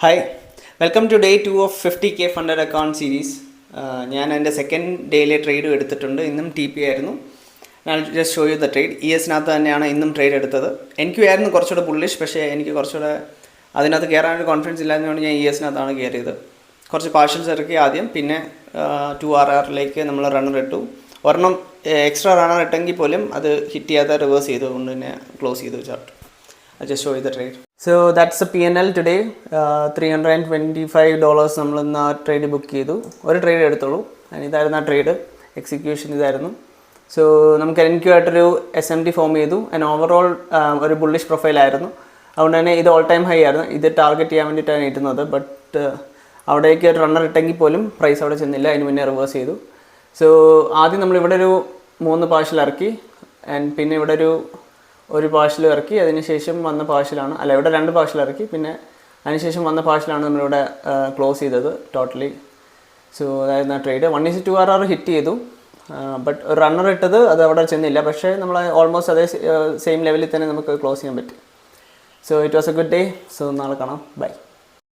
Hi welcome to day 2 of 50K funded account series. ഞാൻ എൻ്റെ second ഡേയിലെ trade എടുത്തിട്ടുണ്ട്. ഇന്നും TP ആയിരുന്നു. ഞാൻ just show you the trade. ES-നകത്ത് തന്നെയാണ് ഇന്നും ട്രേഡ് എടുത്തത്. ആയിരുന്നു കുറച്ചുകൂടെ ബുള്ളിഷ്, പക്ഷേ എനിക്ക് കുറച്ചുകൂടെ അതിനകത്ത് കയറാനൊരു കോൺഫിഡൻസ് ഇല്ലാത്തതുകൊണ്ട് ഞാൻ ES-നകത്താണ് കയറിയത്. കുറച്ച് പാർഷ്യൽസ് ഇറക്കി ആദ്യം, പിന്നെ 2RRലേക്ക് നമ്മൾ റണ്ണർ ഇട്ടു. ഒരെണ്ണം എക്സ്ട്രാ റണ്ണർ ഇട്ടെങ്കിൽ പോലും അത് ഹിറ്റ് ചെയ്യാതെ റിവേഴ്സ് ചെയ്തുകൊണ്ട് തന്നെ ക്ലോസ് ചെയ്തു chart. I just show you the trade. So that's the P&L today. $325 നമ്മൾ ഇന്ന് ആ ട്രേഡ് ബുക്ക് ചെയ്തു. ഒരു ട്രേഡ് എടുത്തോളൂ. ഇതായിരുന്നു ആ ട്രേഡ്. എക്സിക്യൂഷൻ ഇതായിരുന്നു. സോ നമുക്ക് NQ ആയിട്ടൊരു SMT ഫോം ചെയ്തു. ആൻഡ് ഓവറോൾ ഒരു ബുള്ളിഷ് പ്രൊഫൈലായിരുന്നു. അതുകൊണ്ട് തന്നെ ഇത് ഓൾ ടൈം ഹൈ ആയിരുന്നു. ഇത് ടാർഗറ്റ് ചെയ്യാൻ വേണ്ടിയിട്ടാണ് ഇട്ടുന്നത്. ബട്ട് അവിടേക്ക് ഒരു റണ്ണർ ഇട്ടെങ്കിൽ പോലും പ്രൈസ് അവിടെ ചെന്നില്ല. അതിന് മുന്നേ റിവേഴ്സ് ചെയ്തു. സോ ആദ്യം നമ്മളിവിടെ ഒരു 3 പാർഷ്യൽ ഇറക്കി. ആൻഡ് പിന്നെ ഇവിടെ ഒരു പാർഷ്യൽ ഇറക്കി. അതിനുശേഷം വന്ന പാർഷ്യലാണ്, അല്ല ഇവിടെ 2 പാർഷ്യൽ ഇറക്കി. പിന്നെ അതിനുശേഷം വന്ന പാർഷ്യലാണ് നമ്മളിവിടെ ക്ലോസ് ചെയ്തത് ടോട്ടലി. സോ അതായിരുന്നു ആ ട്രേഡ്. 1:2 ഹിറ്റ് ചെയ്തു. ബട്ട് ഒരു റണ്ണർ ഇട്ടത് അത് അവിടെ ചെന്നില്ല. പക്ഷേ നമ്മൾ ഓൾമോസ്റ്റ് അതേ സെയിം ലെവലിൽ തന്നെ നമുക്ക് ക്ലോസ് ചെയ്യാൻ പറ്റി. So it was A good day. So നാളെ കാണാം. ബൈ.